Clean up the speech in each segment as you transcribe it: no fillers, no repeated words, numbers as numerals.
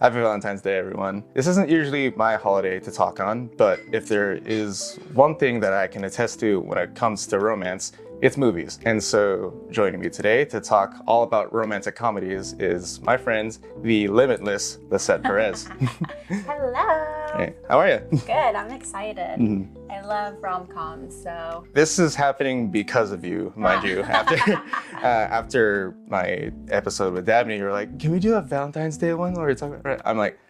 Happy Valentine's Day, everyone. This isn't usually my holiday to talk on, but if there is one thing that I can attest to when it comes to romance, it's movies. And so joining me today to talk all about romantic comedies is my friend, the limitless Lisette Perez. Hello. Hey, how are you? Good, I'm excited. I love rom-coms, so. This is happening because of you, mind you. After my episode with Dabney, you were like, can we do a Valentine's Day one? Where you're talking about? I'm like,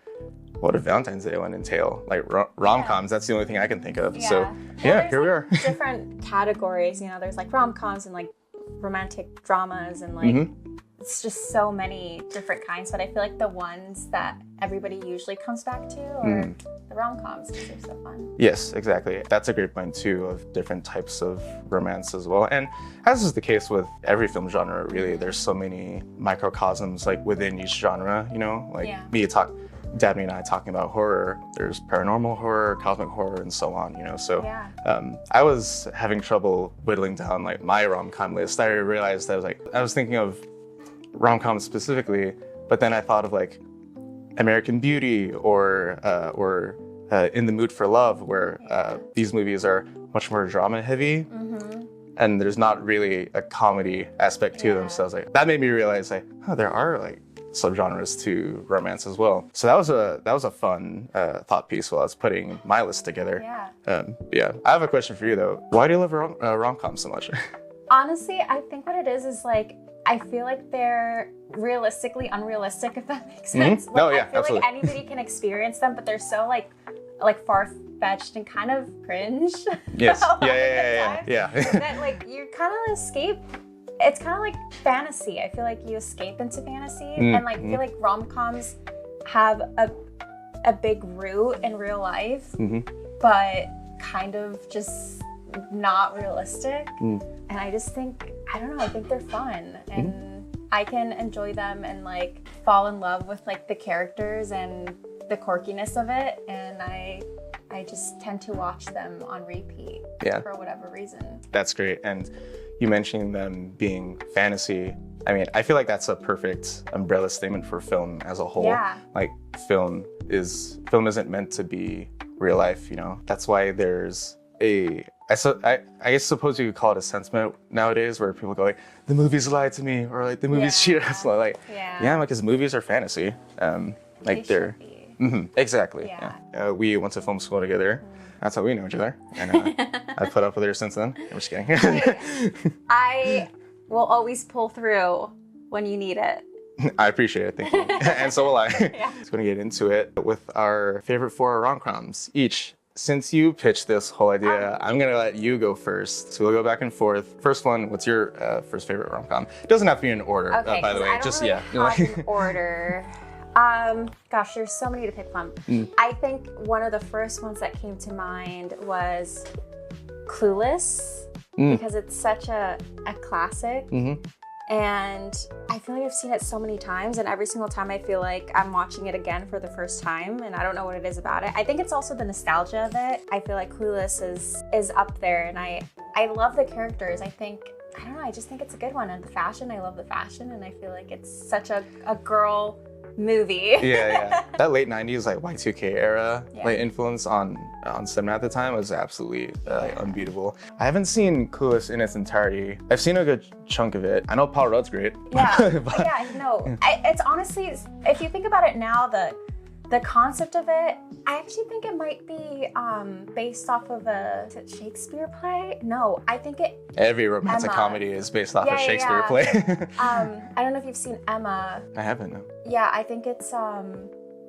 what does Valentine's Day one entail? Like rom-coms, that's the only thing I can think of. Yeah. So yeah, here we are. Different categories, there's like rom-coms and like romantic dramas and like, it's just so many different kinds, but I feel like the ones that everybody usually comes back to are the rom-coms because they're so fun. Yes, exactly. That's a great point too of different types of romance as well. And as is the case with every film genre, really, there's so many microcosms like within each genre, Dabney and I talking about horror, there's paranormal horror, cosmic horror, and so on, So I was having trouble whittling down like my rom-com list. I realized I was thinking of rom-coms specifically, but then I thought of like American Beauty or In the Mood for Love, where these movies are much more drama heavy. And there's not really a comedy aspect to them. So I was like, that made me realize like, there are like subgenres to romance as well. So that was a fun thought piece while I was putting my list together. I have a question for you though. Why do you love rom-coms so much? Honestly, I think what it is like, I feel like they're realistically unrealistic, if that makes sense. Like, No, yeah, I feel absolutely. like anybody can experience them, but they're so like far-fetched and kind of cringe. Yes. Yeah. That like you kind of escape. It's kind of like fantasy. I feel like you escape into fantasy, and like I feel like rom-coms have a big root in real life, but kind of just not realistic. And I just think, I don't know, I think they're fun and I can enjoy them and like fall in love with like the characters and the quirkiness of it, and I just tend to watch them on repeat for whatever reason. That's great. And you mentioning them being fantasy, I mean, I feel like that's a perfect umbrella statement for film as a whole. Yeah. Like film isn't meant to be real life, That's why there's I suppose you could call it a sentiment nowadays where people go like, the movies lied to me, or like the movies cheated us. Like, because movies are fantasy. Like they're exactly. Yeah. We went to film school together. That's how we know each other. And I've put up with her since then. I'm just kidding. I will always pull through when you need it. I appreciate it, thank you. And so will I. Just going to get into it with our favorite 4 rom-coms each. Since you pitched this whole idea, I'm going to let you go first. So we'll go back and forth. First one, what's your first favorite rom-com? It doesn't have to be in order, by the way. I don't really have an order. Gosh, there's so many to pick from. I think one of the first ones that came to mind was Clueless, because it's such a classic. And I feel like I've seen it so many times, and every single time I feel like I'm watching it again for the first time, and I don't know what it is about it. I think it's also the nostalgia of it. I feel like Clueless is up there, and I love the characters. I don't know, I just think it's a good one. And the fashion, I love the fashion, and I feel like it's such a girl movie. That late 90s like Y2K era like influence on cinema at the time was absolutely unbeatable. I haven't seen Clueless in its entirety. I've seen a good chunk of it. I know Paul Rudd's great. It's honestly, if you think about it now, the concept of it, I actually think it might be based off of is it Shakespeare play? No, I think every romantic comedy is based off a Shakespeare play. I don't know if you've seen Emma. I haven't, no. Yeah, I think it's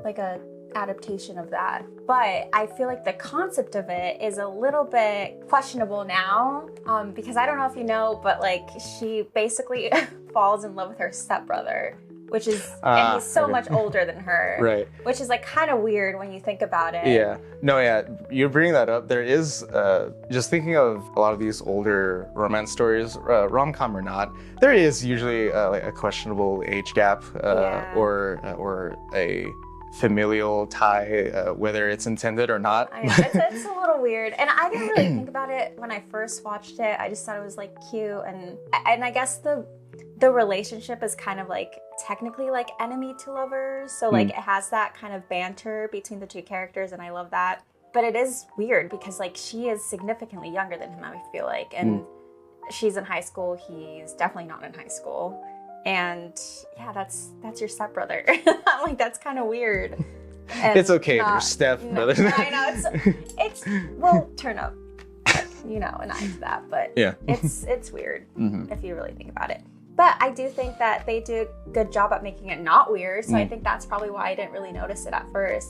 like a adaptation of that. But I feel like the concept of it is a little bit questionable now, because I don't know if you know, but like she basically falls in love with her stepbrother, which is, and he's so much older than her. Right. Which is like kind of weird when you think about it. You're bringing that up. There is, just thinking of a lot of these older romance stories, rom-com or not, there is usually like a questionable age gap or a familial tie, whether it's intended or not. I know, it's a little weird. And I didn't really think about it when I first watched it. I just thought it was like cute. And I guess the the relationship is kind of like technically like enemy to lovers. So like it has that kind of banter between the two characters, and I love that. But it is weird because like she is significantly younger than him, I feel like. And she's in high school. He's definitely not in high school. And yeah, that's your stepbrother. I'm like, that's kind of weird. And it's okay, they're stepbrothers. No, I know, it's will turn up, you know, and I to that. But yeah, it's weird if you really think about it. But I do think that they do a good job at making it not weird. So I think that's probably why I didn't really notice it at first.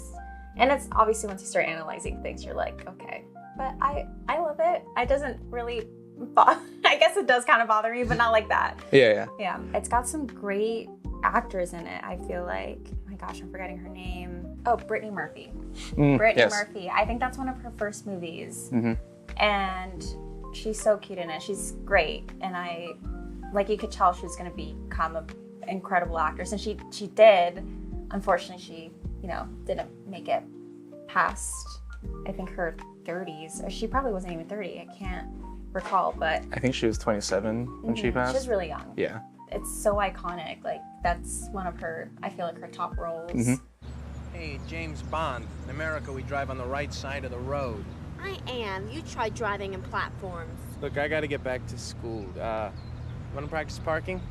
And it's obviously once you start analyzing things, you're like, okay. But I love it. It doesn't really I guess it does kind of bother me, but not like that. Yeah. It's got some great actors in it, I feel like. Oh my gosh, I'm forgetting her name. Oh, Brittany Murphy. Brittany Murphy. I think that's one of her first movies. And she's so cute in it. She's great. And you could tell she was going to become an incredible actress. And she did. Unfortunately, she, didn't make it past, I think, her 30s. Or she probably wasn't even 30. I can't recall, but I think she was 27 when she passed. She's really young. Yeah. It's so iconic. Like, that's one of her, I feel like, her top roles. Hey, James Bond. In America, we drive on the right side of the road. I am. You try driving in platforms. Look, I gotta get back to school. Wanna practice parking?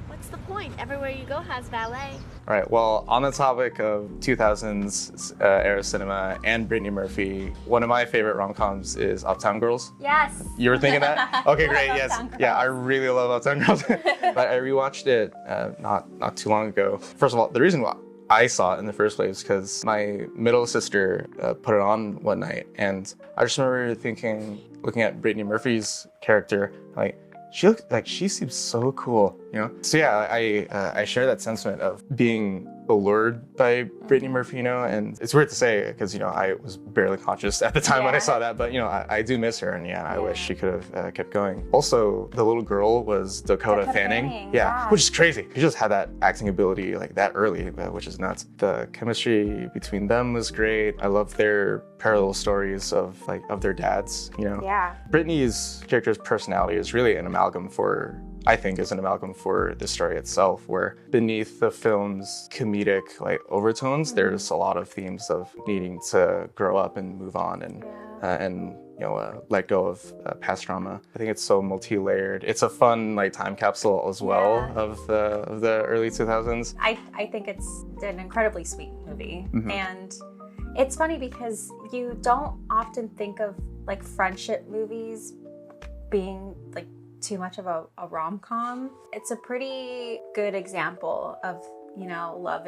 What's the point? Everywhere you go has valet. All right, well, on the topic of 2000s era cinema and Brittany Murphy, one of my favorite rom-coms is Uptown Girls. Yes. You were thinking that? Okay, great, yes. Yeah, I really love Uptown Girls. But I rewatched it not too long ago. First of all, the reason why I saw it in the first place is because my middle sister put it on one night, and I just remember looking at Brittany Murphy's character, like, she seems so cool, So yeah, I share that sentiment of being allured by Brittany Murphy, and it's weird to say because I was barely conscious at the time when I saw that, but I do miss her, and I wish she could have kept going. Also, the little girl was Dakota Fanning, which is crazy. She just had that acting ability like that early, which is nuts. The chemistry between them was great. I love their parallel stories of their dads, Yeah. Brittany's character's personality is really an amalgam for the story itself, where beneath the film's comedic overtones, there's a lot of themes of needing to grow up and move on and let go of past trauma. I think it's so multi-layered. It's a fun time capsule as well of the early 2000s. I think it's an incredibly sweet movie. And it's funny because you don't often think of friendship movies being too much of a rom-com. It's a pretty good example of love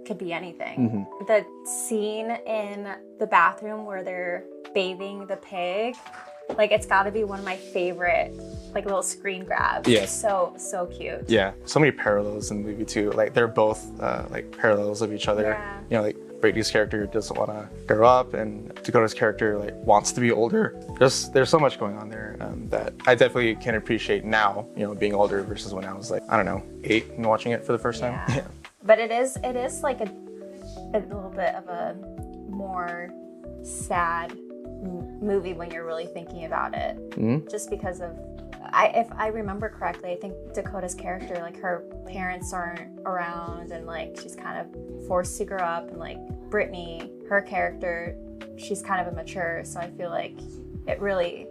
could be anything. The scene in the bathroom where they're bathing the pig, it's got to be one of my favorite little screen grabs. Yeah. So cute. Yeah, so many parallels in the movie too. They're both parallels of each other. Yeah. Brady's character doesn't want to grow up, and Dakota's character wants to be older. There's so much going on there that I definitely can appreciate now, being older versus when I was 8 and watching it for the first time. Yeah. But it is a little bit of a more sad movie when you're really thinking about it. Just because of if I remember correctly, I think Dakota's character, her parents aren't around, and she's kind of forced to grow up, and Brittany, her character, she's kind of immature, so I feel like it really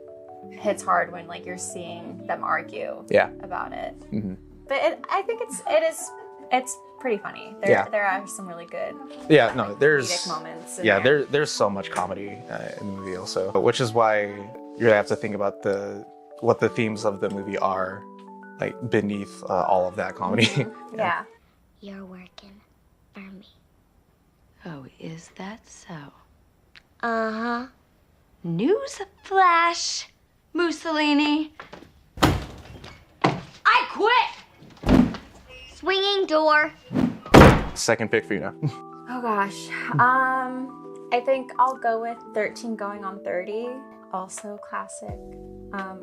hits hard when you're seeing them argue about it. But I think it's pretty funny. There are some really good there's comedic moments. There's so much comedy in the movie also, which is why you really have to think about what the themes of the movie are, beneath all of that comedy. Yeah. You're working for me. Oh, is that so? Uh-huh. News flash, Mussolini. I quit! Swinging door. Second pick for you now. Oh gosh. I think I'll go with 13 Going on 30. Also classic.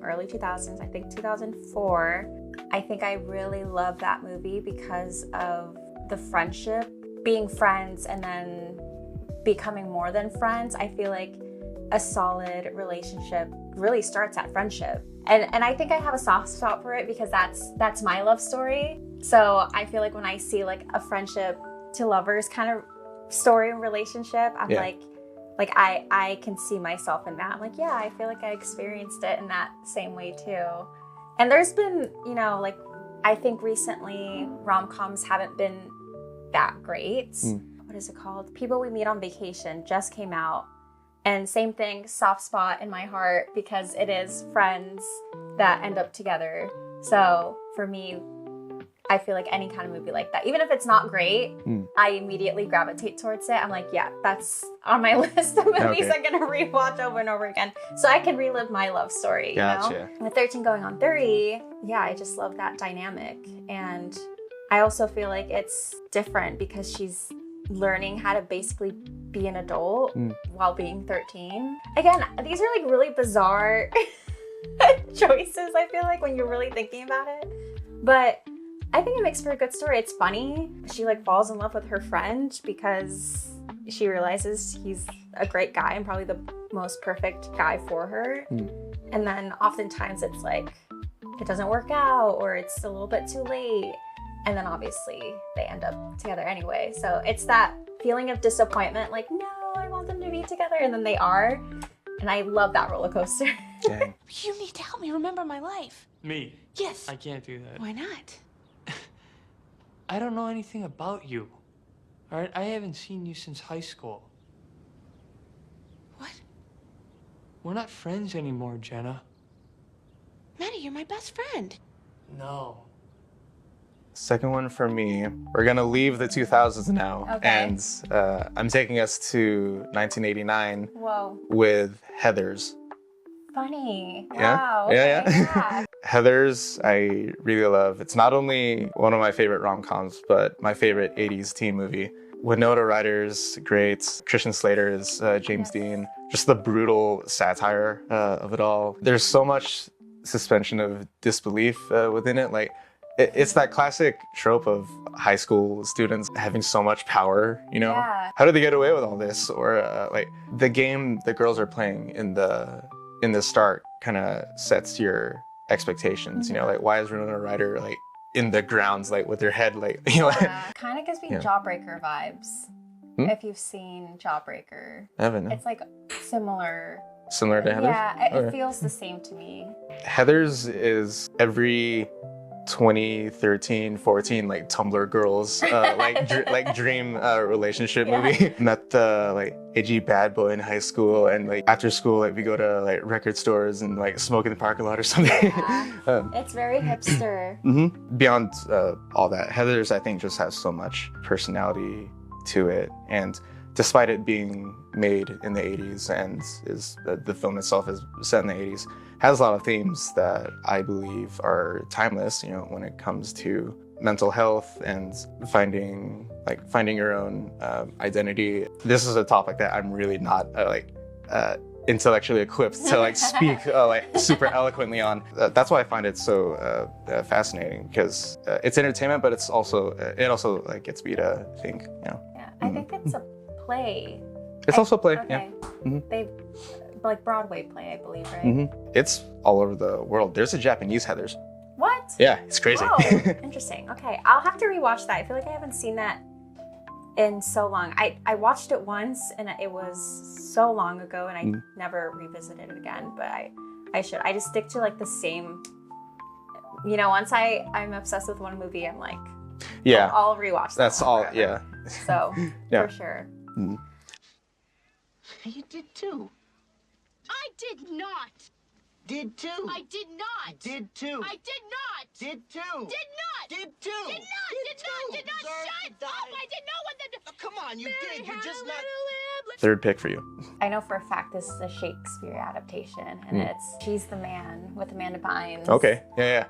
Early 2000s, I think 2004. I think I really love that movie because of the friendship, being friends and then becoming more than friends. I feel like a solid relationship really starts at friendship. And I think I have a soft spot for it because that's my love story. So I feel like when I see like a friendship to lovers kind of story and relationship, I'm like I can see myself in that. I'm like, yeah, I feel like I experienced it in that same way too. And there's been, you know, like I think recently rom-coms haven't been that great. What is it called? People We Meet on Vacation just came out. And same thing, soft spot in my heart because it is friends that end up together. So for me, I feel like any kind of movie like that, even if it's not great, I immediately gravitate towards it. I'm like, yeah, that's on my list of movies I'm gonna rewatch over and over again, so I can relive my love story. Gotcha. You know? With 13 going on 30, yeah, I just love that dynamic, and I also feel like it's different because she's learning how to basically be an adult while being 13. Again, these are like really bizarre choices. I feel like when you're really thinking about it, but I think it makes for a good story. It's funny. She like falls in love with her friend because she realizes he's a great guy and probably the most perfect guy for her. And then oftentimes it's like it doesn't work out or it's a little bit too late. And then obviously they end up together anyway. So it's that feeling of disappointment, like, no, I want them to be together. And then they are. And I love that roller coaster. Dang. You need to help me remember my life. Me? Yes. I can't do that. Why not? I don't know anything about you. All right? I haven't seen you since high school. What? We're not friends anymore, Jenna. Maddie, you're my best friend. No. Second one for me, we're gonna leave the 2000s now, and I'm taking us to 1989 with Heathers. Funny. Yeah? Wow. Yeah, okay, yeah. Heathers, I really love. It's not only one of my favorite rom-coms, but my favorite 80s teen movie. Winona Ryder's great, Christian Slater's James Dean, just the brutal satire of it all. There's so much suspension of disbelief within it. Like, it's that classic trope of high school students having so much power, you know? Yeah. How do they get away with all this? Or like the game the girls are playing in the start kind of sets your expectations, you know? Like, why is Winona Ryder like in the grounds, like with her head, like, you know? Kind of gives me Jawbreaker vibes. If you've seen Jawbreaker. I haven't. No. It's like similar. Similar to Heathers? Yeah, it feels the same to me. Heathers is every 2013, 14, like Tumblr girls, like dream relationship movie. Met the like edgy bad boy in high school, and like after school, like we go to like record stores and like smoke in the parking lot or something. Yeah. It's very hipster. Beyond all that, Heathers I think just has so much personality to it, and despite it being made in the 80s and is the film itself is set in the 80s, has a lot of themes that I believe are timeless, you know, when it comes to mental health and finding your own identity. This is a topic that I'm really not intellectually equipped to like speak super eloquently on. That's why I find it so fascinating, because it's entertainment, but it also like gets me to think, you know. Yeah, I think it's a play. It's also a play, okay. yeah. They like Broadway play, I believe, right? It's all over the world. There's a Japanese Heathers. What? Yeah, it's crazy. Whoa, interesting. Okay, I'll have to rewatch that. I feel like I haven't seen that in so long. I watched it once, and it was so long ago, and I never revisited it again. But I should. I just stick to like the same. You know, once I'm obsessed with one movie, I'm like, yeah, I'll rewatch that. That's all. Forever. Yeah. So Yeah. for sure. You did too. I did not. Did too. I did not. Did too. I did not. Did too. Did not. Did too. Did not. Did not. Did not. Sir, Shut up. I did not want them to. Oh, come on, you Mary did. You're had just a not. little lamb. Third pick for you. I know for a fact this is a Shakespeare adaptation, and it's She's the Man with Amanda Bynes. Okay. Yeah.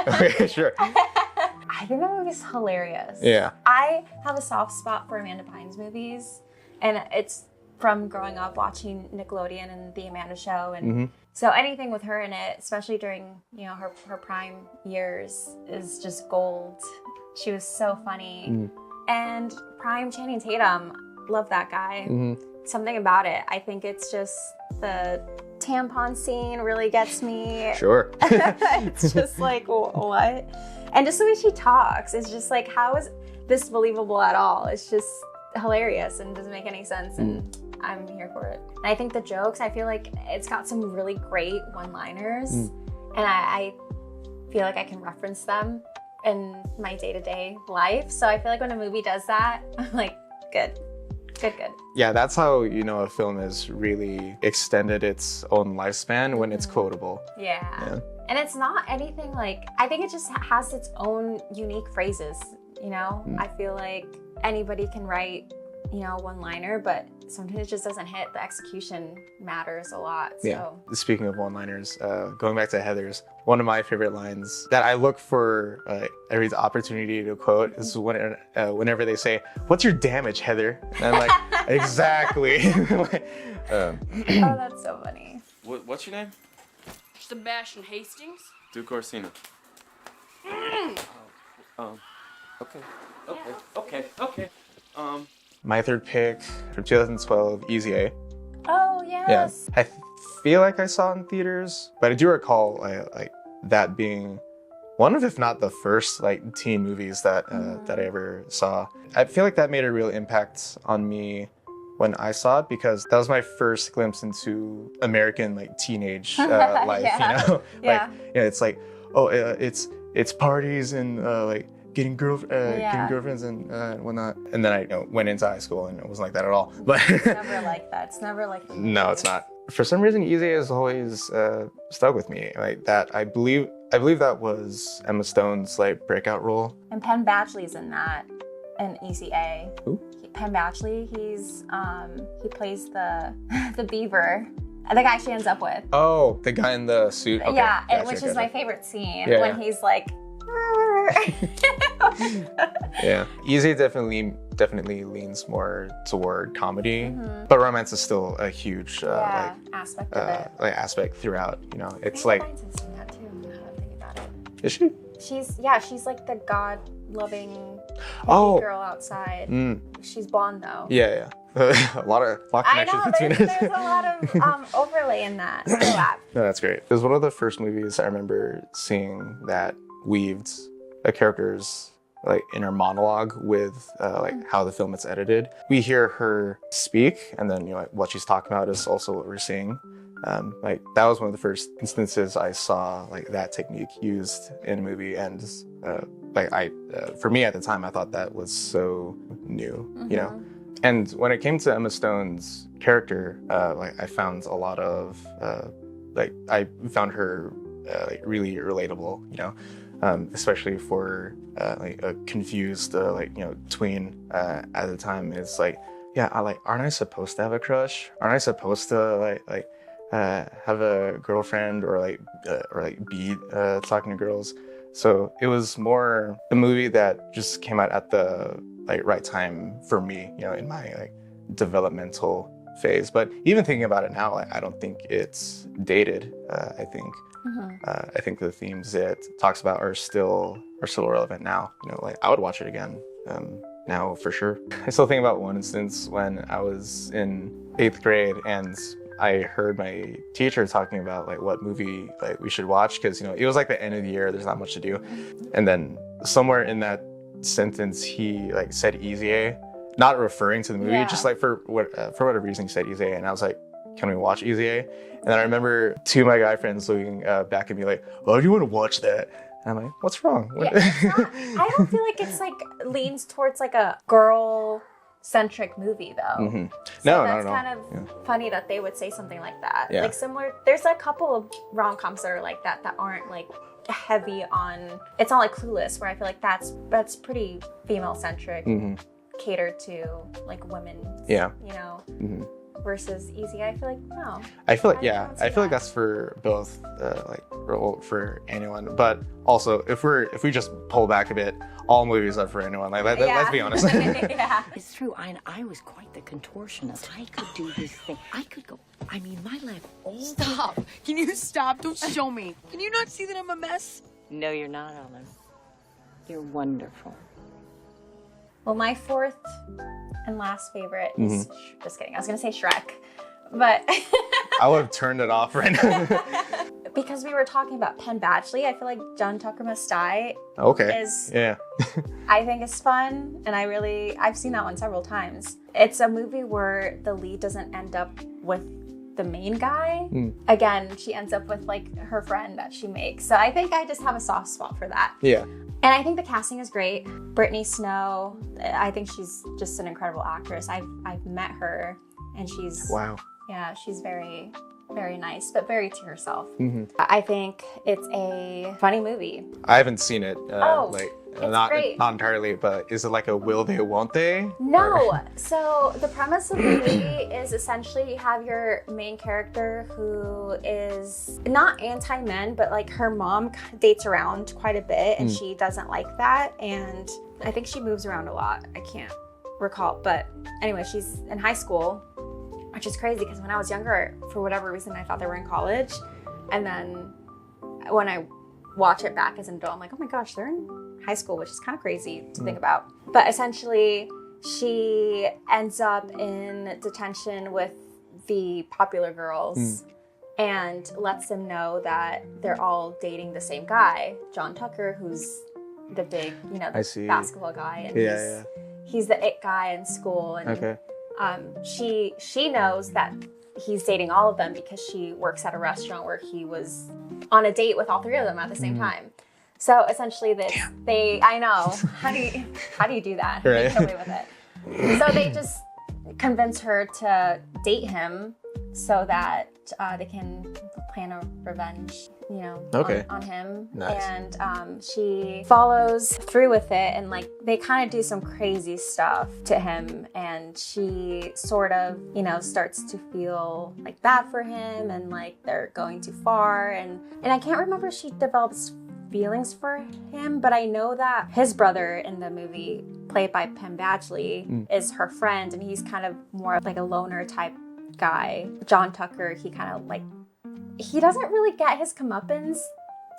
Okay, sure. I think that movie's hilarious. Yeah. I have a soft spot for Amanda Bynes movies, and it's from growing up watching Nickelodeon and The Amanda Show, and so anything with her in it, especially during her prime years, is just gold. She was so funny, and prime Channing Tatum, love that guy. Something about it. I think it's just The tampon scene really gets me. Sure. It's just like, what? And just the way she talks, it's just like, how is this believable at all? It's just hilarious and doesn't make any sense. And I'm here for it. And I think the jokes, I feel like it's got some really great one-liners. And I feel like I can reference them in my day-to-day life. So I feel like when a movie does that, I'm like, good. Yeah, that's how you know a film has really extended its own lifespan when it's quotable. Yeah. And it's not anything like, I think it just has its own unique phrases, you know? I feel like anybody can write, you know, one-liner, but sometimes it just doesn't hit. The execution matters a lot. So. Yeah. Speaking of one-liners, going back to Heather's, one of my favorite lines that I look for every opportunity to quote is whenever they say, "What's your damage, Heather?" And I'm like, exactly. Oh, that's so funny. What's your name? Sebastian Hastings. Duke Orsino. Okay. My third pick from 2012, Easy A. Oh, yes. Yeah. I feel like I saw it in theaters, but I do recall like that being one of, if not the first, like teen movies that I ever saw. I feel like that made a real impact on me when I saw it because that was my first glimpse into American like teenage life. Yeah. You know, Yeah. like it's like it's parties and like getting girlfriends and whatnot. And then I went into high school and it wasn't like that at all. But It's never like that. It's never like that. No, it's not. For some reason, Easy A has always stuck with me. Like that, I believe that was Emma Stone's like breakout role. And Penn Badgley's in that, in Easy A. Who? Penn Badgley. He plays the beaver, the guy she ends up with. Oh, the guy in the suit. Okay, yeah, gotcha, which is my favorite scene Yeah, when he's like. Yeah, Easy definitely leans more toward comedy, but romance is still a huge aspect of it. aspect throughout. You know, it's I like. think Valentine's in that too. Now that I'm thinking about it. Is she? She's like the God-loving girl outside. She's blonde though. Yeah. A lot of connections between us. There's a lot of overlay in that. No, that's great. It was one of the first movies I remember seeing that weaved a character's like inner monologue with like how the film is edited. We hear her speak, and then like what she's talking about is also what we're seeing. Like that was one of the first instances I saw like that technique used in a movie, and for me at the time, I thought that was so new, you know. And when it came to Emma Stone's character, like I found a lot of I found her like really relatable, you know. Especially for like a confused tween at the time is like, yeah, aren't I supposed to have a crush? Aren't I supposed to have a girlfriend or be talking to girls? So it was more a movie that just came out at the right time for me, you know, in my developmental phase. But even thinking about it now, I don't think it's dated. I think the themes it talks about are still relevant now. You know, like I would watch it again now for sure. I still think about one instance when I was in 8th grade and I heard my teacher talking about like what movie like we should watch because you know it was like the end of the year. There's not much to do, and then somewhere in that sentence he like said Easy A, not referring to the movie, just like for whatever reason he said Easy A, and I was like, can we watch Easy A? And then I remember two of my guy friends looking back at me like, why do you want to watch that? And I'm like, what's wrong? Yeah, I don't feel like it's like leans towards like a girl-centric movie though. Mm-hmm. So that's kind of funny that they would say something like that. Yeah. Like similar, there's a couple of rom-coms that are like that aren't like heavy on, it's not like Clueless where I feel like that's pretty female-centric, catered to like women, you know. Versus Easy, I feel like no. I feel like that's for both, for anyone. But also, if we just pull back a bit, all movies are for anyone. Like let's be honest. Yeah. It's true. I was quite the contortionist. I could do this thing. I could go. I mean, my leg all. Stop! Can you stop? Don't show me. Can you not see that I'm a mess? No, you're not, Ellen. You're wonderful. Well, my fourth and last favorite is just kidding. I was gonna say Shrek, But I would have turned it off right now. because we were talking about Penn Badgley, I feel like John Tucker Must Die is, yeah. I think is fun. And I've seen that one several times. It's a movie where the lead doesn't end up with the main guy. Again, she ends up with like her friend that she makes. So I think I just have a soft spot for that. Yeah. And I think the casting is great. Brittany Snow, I think she's just an incredible actress. I've met her and she's she's very, very nice, but very to herself. I think it's a funny movie. I haven't seen it. It's great. Not entirely, but is it like a will they, won't they? No. Or... So the premise of the movie is essentially you have your main character who is not anti-men, but like her mom dates around quite a bit and she doesn't like that. And I think she moves around a lot. I can't recall. But anyway, she's in high school, which is crazy because when I was younger, for whatever reason, I thought they were in college. And then when I watch it back as an adult, I'm like, oh my gosh, they're in high school, which is kind of crazy to think about. But essentially, she ends up in detention with the popular girls and lets them know that they're all dating the same guy, John Tucker, who's the big, the basketball guy. And he's the it guy in school. And she knows that he's dating all of them because she works at a restaurant where he was on a date with all three of them at the same time. So essentially I know. How do you do that? How do you get away with it? So they just convince her to date him so that they can plan a revenge, on him. Nice. And she follows through with it, and like they kind of do some crazy stuff to him, and she sort of, starts to feel like bad for him, and like they're going too far, and I can't remember if she develops feelings for him, but I know that his brother in the movie, played by Penn Badgley, is her friend, and he's kind of more like a loner type guy. John Tucker, he kind of like, he doesn't really get his comeuppance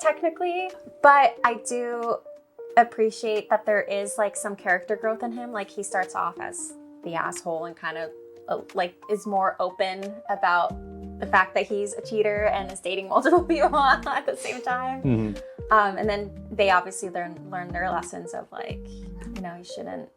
technically, but I do appreciate that there is like some character growth in him. Like he starts off as the asshole and kind of like is more open about the fact that he's a cheater and is dating multiple people at the same time. And then they obviously learn their lessons of like, you shouldn't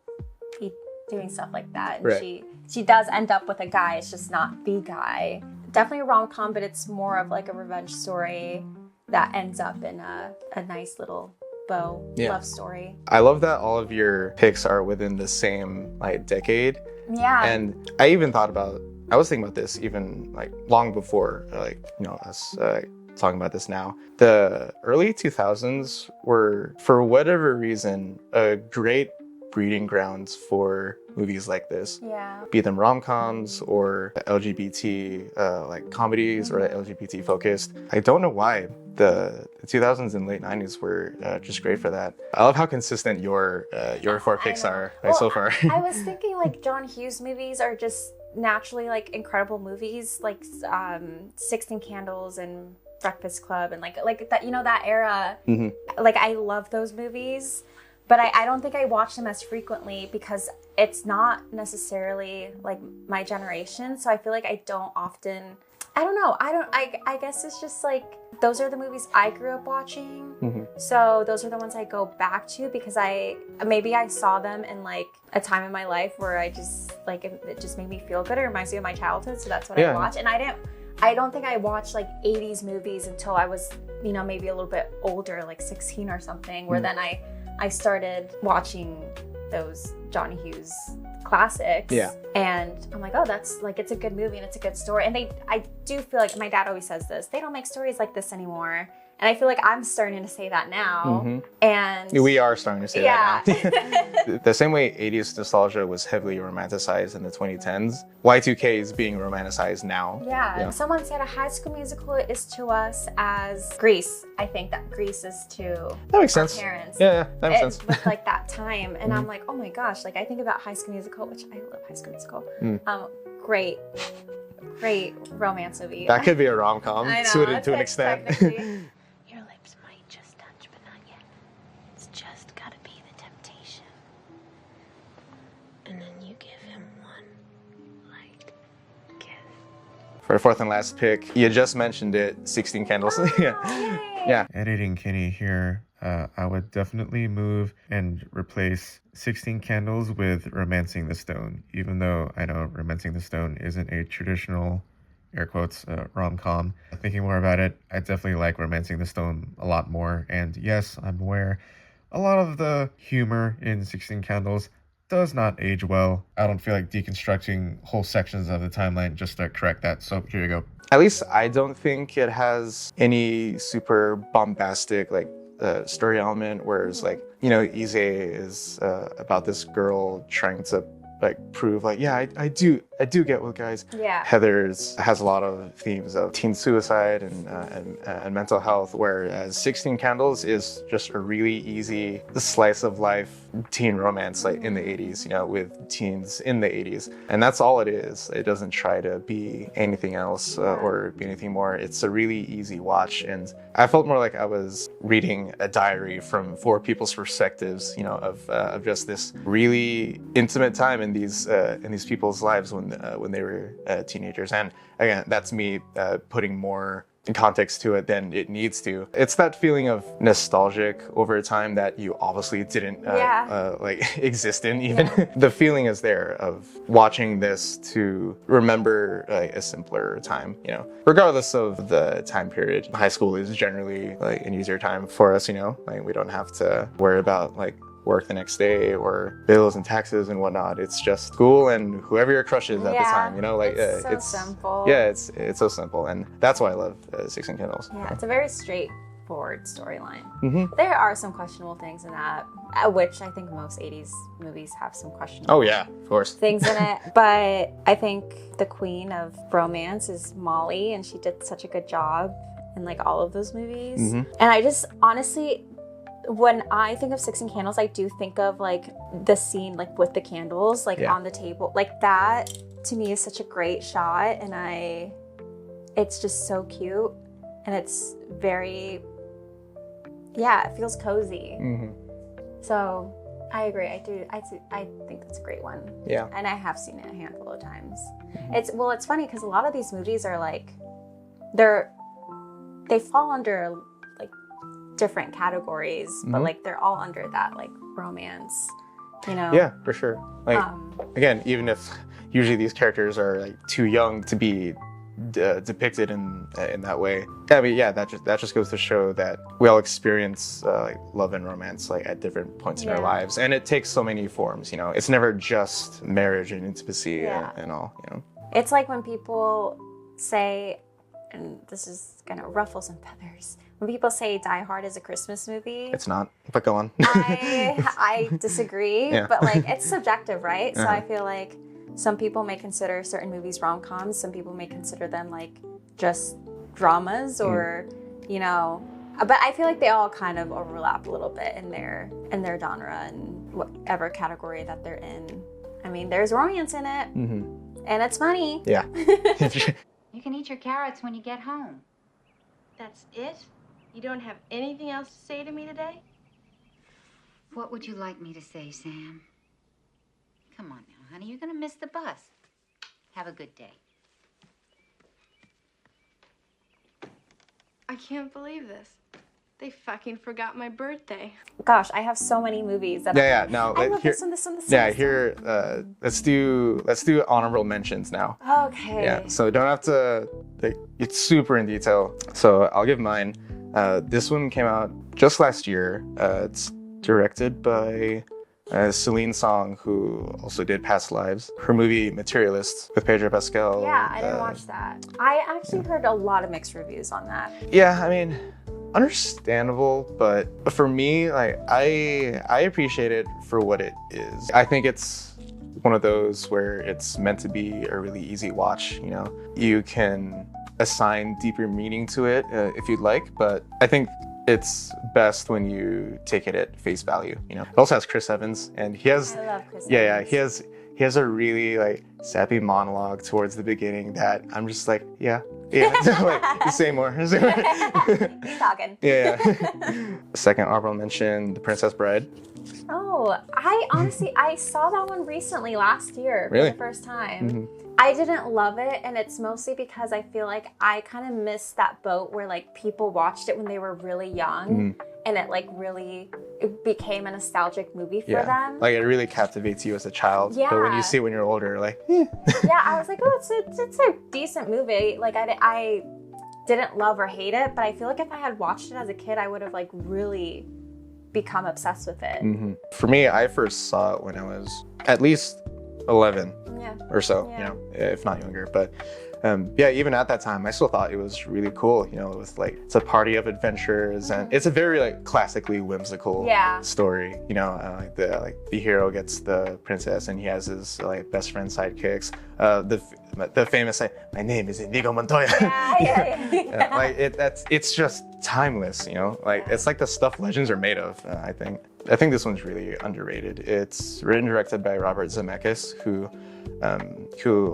be doing stuff like that. And she does end up with a guy. It's just not the guy. Definitely a rom-com, but it's more of like a revenge story that ends up in a nice little bow love story. I love that all of your picks are within the same like decade. Yeah. And I was thinking about this even like long before us talking about this now. The early 2000s were, for whatever reason, a great breeding grounds for movies like this. Yeah. Be them rom-coms or LGBT like comedies or LGBT focused. I don't know why. The 2000s and late 90s were just great for that. I love how consistent your four picks are so far. I was thinking like John Hughes movies are just naturally like incredible movies, like 16 Candles and Breakfast Club and like that, that era. Like I love those movies, but I don't think I watch them as frequently because it's not necessarily like my generation. So I feel like I don't often, I guess it's just like, those are the movies I grew up watching. So those are the ones I go back to because maybe I saw them in like a time in my life where I just like, it just made me feel good. It reminds me of my childhood. So that's what I watch. And I don't think I watched like 80s movies until I was, maybe a little bit older, like 16 or something, where then I started watching those John Hughes classics. Yeah. And I'm like, oh, that's like, it's a good movie and it's a good story. And I do feel like, my dad always says this, they don't make stories like this anymore. And I feel like I'm starting to say that now. And we are starting to say that now. The same way 80s nostalgia was heavily romanticized in the 2010s, Y2K is being romanticized now. Yeah. Someone said a High School Musical is to us as Grease. I think that Grease is to that makes sense. Parents. Yeah, that makes sense. With like that time. And I'm like, oh my gosh, like I think about High School Musical, which I love High School Musical. Great romance movie. That could be a rom-com to an extent. Your lips might just touch, but not yet. It's just gotta be the temptation. And then you give him one light kiss. For our fourth and last pick, you just mentioned it, 16 Candles. Yeah. Editing Kenny here. I would definitely move and replace 16 Candles with Romancing the Stone, even though I know Romancing the Stone isn't a traditional, air quotes, rom-com. Thinking more about it, I definitely like Romancing the Stone a lot more. And yes, I'm aware a lot of the humor in 16 Candles does not age well. I don't feel like deconstructing whole sections of the timeline just to correct that. So here you go. At least I don't think it has any super bombastic story element, whereas Ise is about this girl trying to prove I do get with guys. Yeah. Heather's has a lot of themes of teen suicide and mental health, whereas 16 Candles is just a really easy slice of life teen romance in the 80s, with teens in the 80s. And that's all it is. It doesn't try to be anything else or be anything more. It's a really easy watch, and I felt more like I was reading a diary from four people's perspectives, of just this really intimate time in these people's lives when they were teenagers. And again, that's me putting more context to it than it needs to. It's that feeling of nostalgic over time that you obviously didn't exist in even. Yeah. The feeling is there of watching this to remember a simpler time, regardless of the time period. High school is generally an easier time for us, we don't have to worry about work the next day or bills and taxes and whatnot. It's just school and whoever your crush is at the time, it's so simple. Yeah, it's so simple, and that's why I love 16 Candles. Yeah, it's a very straightforward storyline. Mm-hmm. There are some questionable things in that, which I think most 80s movies have some questionable of course. things in it, but I think the queen of romance is Molly, and she did such a good job in all of those movies. Mm-hmm. And I just honestly, when I think of 16 Candles, I do think of the scene with the candles on the table. That to me is such a great shot, and it's just so cute, and it's very, it feels cozy. Mm-hmm. So I agree. I think that's a great one. Yeah. And I have seen it a handful of times. Mm-hmm. It's funny because a lot of these movies are they fall under different categories, but they're all under that romance, Yeah, for sure. Again, even if usually these characters are too young to be depicted in that way. I mean, that just goes to show that we all experience love and romance at different points in our lives, and it takes so many forms. It's never just marriage and intimacy and all. It's like when people say, and this is gonna ruffle some feathers, when people say Die Hard is a Christmas movie. It's not, but go on. I disagree, but it's subjective, right? Uh-huh. So I feel like some people may consider certain movies rom-coms, some people may consider them just dramas or, but I feel like they all kind of overlap a little bit in their genre and whatever category that they're in. I mean, there's romance in it, and it's funny. Yeah. You can eat your carrots when you get home. That's it? You don't have anything else to say to me today? What would you like me to say, Sam? Come on now, honey. You're gonna miss the bus. Have a good day. I can't believe this. They fucking forgot my birthday. Gosh, I have so many movies that I love this one. Here, let's do honorable mentions now. Okay. Yeah, so we don't have to, it's super in detail. So I'll give mine. This one came out just last year. It's directed by Celine Song, who also did Past Lives. Her movie Materialists with Pedro Pascal. Yeah, I didn't watch that. I actually heard a lot of mixed reviews on that. Yeah, I mean, understandable, but for me, I appreciate it for what it is. I think it's one of those where it's meant to be a really easy watch. You can assign deeper meaning to it if you'd like, but I think it's best when you take it at face value. It also has Chris Evans, and he has I love Chris Evans. he has a really sappy monologue towards the beginning that I'm just yeah. Say more. Keep talking. Yeah. Second honorable mention, The Princess Bride. Oh, I honestly, I saw that one recently last year for the first time. Mm-hmm. I didn't love it, and it's mostly because I feel like I kind of missed that boat where like people watched it when they were really young, and it like really it became a nostalgic movie for them. Like it really captivates you as a child. Yeah. But when you see it when you're older, like, Yeah, I was like, oh, it's a decent movie. Like I didn't love or hate it, but I feel like if I had watched it as a kid, I would have like really become obsessed with it. For me, I first saw it when I was at least 11 or so, you know, if not younger. But yeah, even at that time, I still thought it was really cool. You know, it was like, it's a party of adventures, and it's a very like classically whimsical story. You know, like the hero gets the princess, and he has his like best friend sidekicks. The famous my name is Inigo Montoya. Like it's just timeless. You know, like it's like the stuff legends are made of. I think this one's really underrated. It's written and directed by Robert Zemeckis, who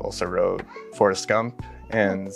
also wrote Forrest Gump and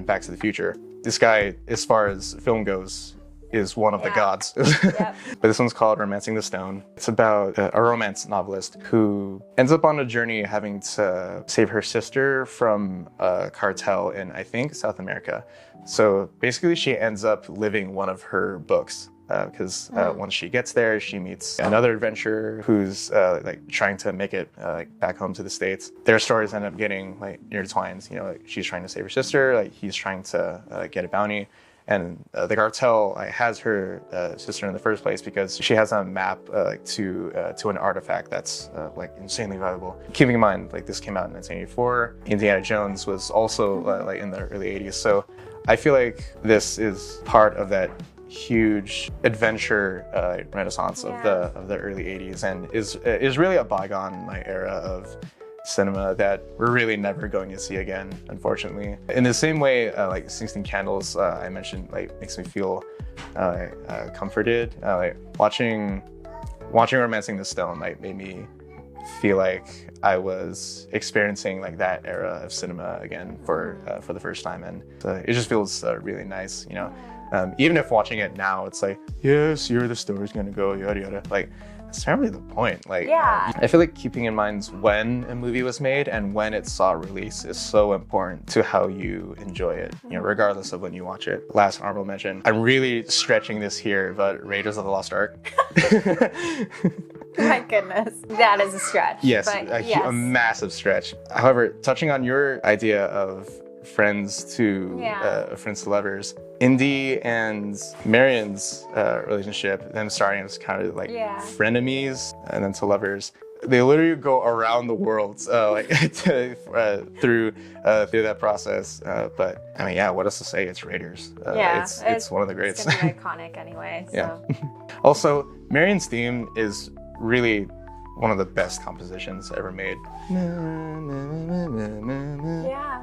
Back to the Future. This guy, as far as film goes, is one of the gods. But this one's called Romancing the Stone. It's about a romance novelist who ends up on a journey having to save her sister from a cartel in, I think, South America. So basically she ends up living one of her books. Because once she gets there, she meets another adventurer who's like trying to make it like back home to the States. Their stories end up getting like intertwined. You know, like she's trying to save her sister, like he's trying to get a bounty, and the cartel has her sister in the first place because she has a map to an artifact that's like insanely valuable. Keeping in mind, like this came out in 1984. Indiana Jones was also like in the early 80s. So I feel like this is part of that huge adventure renaissance of the early 80s, and is really a bygone like era of cinema that we're really never going to see again, unfortunately. In the same way, like 16 Candles, I mentioned, like makes me feel comforted. Like watching Romancing the Stone like made me feel like I was experiencing like that era of cinema again for the first time, and it just feels really nice, you know. Even if watching it now, it's like, yes, here the story's gonna go, yada yada. Like, that's not really the point. Like, I feel like keeping in mind when a movie was made and when it saw release is so important to how you enjoy it, you know, regardless of when you watch it. Last honorable mention, I'm really stretching this here, but Raiders of the Lost Ark. My goodness, that is a stretch. Yes, a massive stretch. However, touching on your idea of friends to lovers, Indy and Marion's relationship, them starting as kind of like frenemies and then to lovers, they literally go around the world through that process. But I mean, what else to say? It's Raiders. It's one of the greats. It's gonna be iconic anyway. So. Yeah. Also, Marion's theme is really one of the best compositions ever made.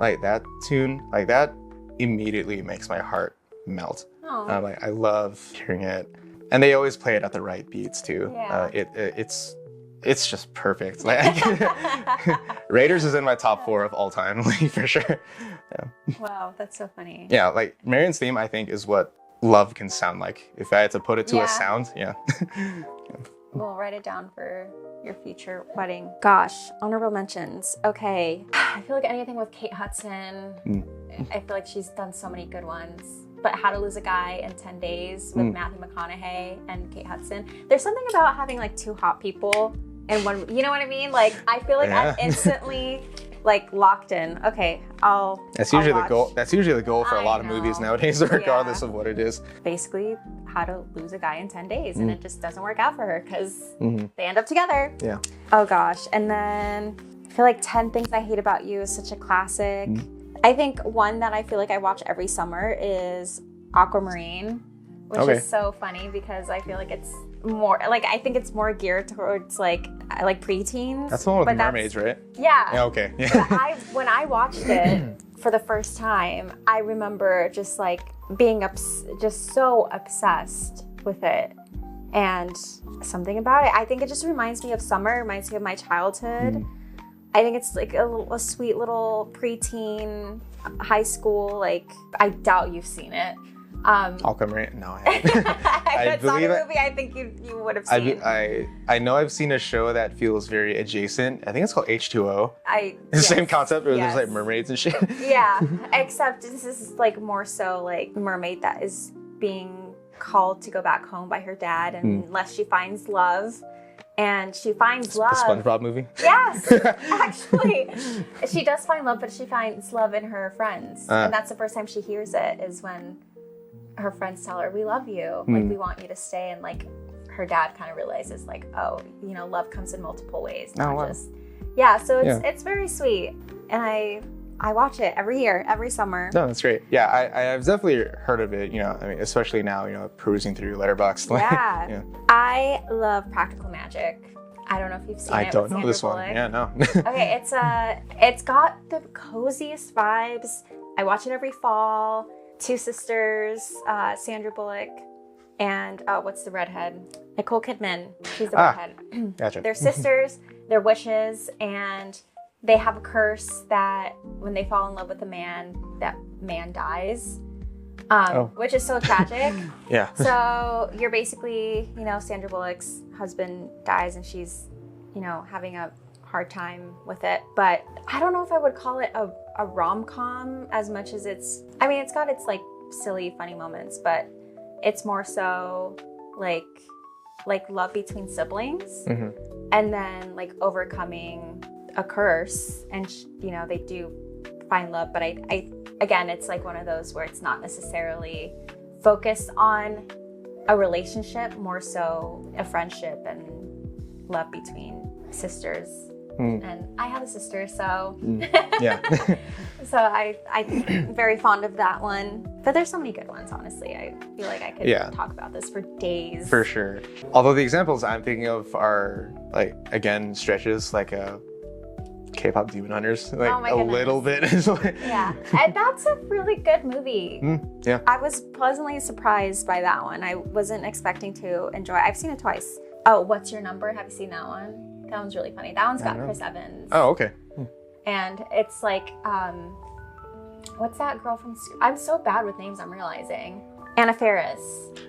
Like that tune, like that immediately makes my heart melt. Like I love hearing it, and they always play it at the right beats too. It's just perfect. Like Raiders is in my top 4 of all time, like, for sure. Yeah. Wow, that's so funny. Yeah, like Marion's theme, I think, is what love can sound like. If I had to put it to a sound, We'll write it down for your future wedding. Gosh, honorable mentions. Okay, I feel like anything with Kate Hudson. I feel like she's done so many good ones. But How to Lose a Guy in 10 Days with Matthew McConaughey and Kate Hudson. There's something about having like 2 hot people in one, you know what I mean? Like, I feel like I'm instantly like locked in. Okay, That's usually the goal. That's usually the goal for a lot of movies nowadays, regardless of what it is. Basically, How to Lose a Guy in 10 Days, and it just doesn't work out for her because they end up together. Yeah. Oh gosh, and then I feel like 10 Things I Hate About You is such a classic. I think one that I feel like I watch every summer is Aquamarine, which is so funny because I feel like it's more like, I think it's more geared towards like preteens. That's the one with the mermaids, right? Yeah. Yeah. Okay. But when I watched it for the first time, I remember just like being just so obsessed with it, and something about it. I think it just reminds me of summer. Reminds me of my childhood. I think it's like a sweet little preteen, high school. Like, I doubt you've seen it. I'll come right. No, I haven't. That's not a movie I think you would have seen. I know I've seen a show that feels very adjacent. I think it's called H2O. It's the yes, same concept where yes. there's like mermaids and shit. Yeah, except this is like more so like mermaid that is being called to go back home by her dad unless she finds love. And she finds love. The SpongeBob movie? Yes, actually. She does find love, but she finds love in her friends. And that's the first time she hears it, is when her friends tell her, we love you. Like, we want you to stay. And like, her dad kind of realizes like, oh, you know, love comes in multiple ways. Not just, so it's very sweet. And I watch it every year, every summer. No, that's great. Yeah, I've definitely heard of it, you know, I mean, especially now, you know, perusing through Letterboxd. Yeah. I love Practical Magic. I don't know if you've seen it. I don't know this one. Yeah, no. Okay, it's got the coziest vibes. I watch it every fall. Two sisters, Sandra Bullock, and what's the redhead? Nicole Kidman. She's the redhead. Gotcha. They're sisters, they're witches, and they have a curse that when they fall in love with a man, that man dies, which is so tragic. Yeah. So you're basically, you know, Sandra Bullock's husband dies and she's, you know, having a hard time with it. But I don't know if I would call it a rom-com as much as it's got its like silly, funny moments, but it's more so like love between siblings and then like overcoming a curse, and you know, they do find love, but I again, it's like one of those where it's not necessarily focused on a relationship, more so a friendship and love between sisters. And I have a sister, so yeah. so I'm very fond of that one. But there's so many good ones, honestly. I feel like I could talk about this for days. For sure. Although the examples I'm thinking of are like, again, stretches like a K-pop Demon Hunters, like a little bit. Yeah, and that's a really good movie. Yeah. I was pleasantly surprised by that one. I wasn't expecting to enjoy it. I've seen it twice. Oh, What's Your Number? Have you seen that one? That one's really funny. That one's got Chris Evans. Oh, okay. And it's like, what's that girl from... I'm so bad with names, I'm realizing. Anna Faris.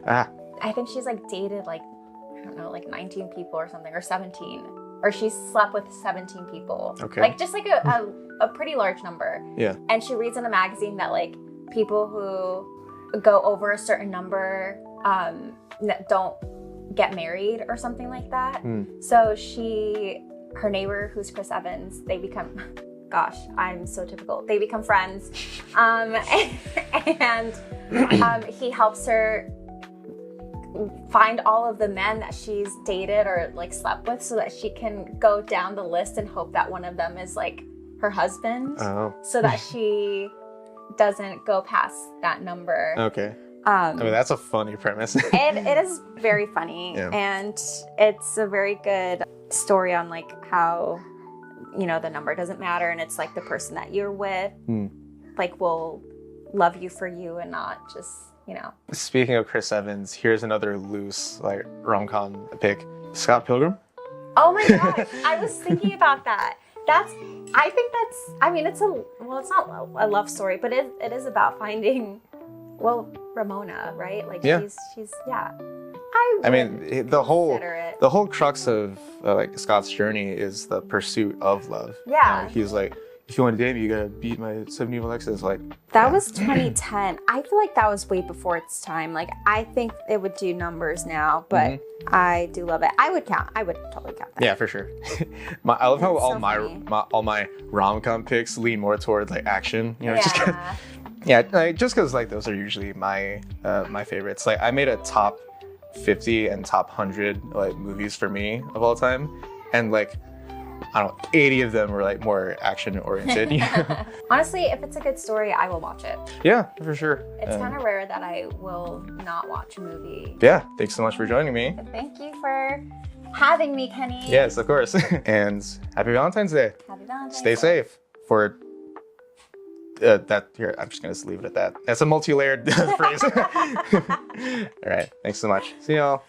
I think she's like dated like, I don't know, like 19 people or something, or 17. Or she's slept with 17 people. Okay. Like just like a pretty large number. Yeah. And she reads in a magazine that like people who go over a certain number don't get married or something like that. So her neighbor, who's Chris Evans, they become, gosh, I'm so typical. They become friends. And he helps her find all of the men that she's dated or like slept with so that she can go down the list and hope that one of them is like her husband. So that she doesn't go past that number. Okay. I mean, that's a funny premise. It is very funny, and it's a very good story on like how, you know, the number doesn't matter, and it's like the person that you're with like will love you for you and not just, you know. Speaking of Chris Evans, here's another loose like rom-com pick. Scott Pilgrim. Oh my gosh, I was thinking about that. I mean, it's not a love story, but it is about finding, well, Ramona, right? Like she's I mean, the whole crux of like Scott's journey is the pursuit of love. Yeah. You know, he's like, if you want to date me, you gotta beat my 7 Evil Exes. Like that was 2010. I feel like that was way before its time. Like I think it would do numbers now, but I do love it. I would totally count that. Yeah, for sure. I love how all my rom-com picks lean more towards like action. You know, just because like those are usually my my favorites. Like I made a top 50 and top 100 like movies for me of all time, and like I don't know, 80 of them were like more action oriented. Honestly, if it's a good story, I will watch it. Yeah, for sure. It's kind of rare that I will not watch a movie. Yeah, thanks so much for joining me. Thank you for having me, Kenny. Yes, of course. And happy Valentine's Day. Happy Valentine's Day. Stay safe for that. Here, I'm just gonna leave it at that. That's a multi-layered phrase. All right, thanks so much. See y'all.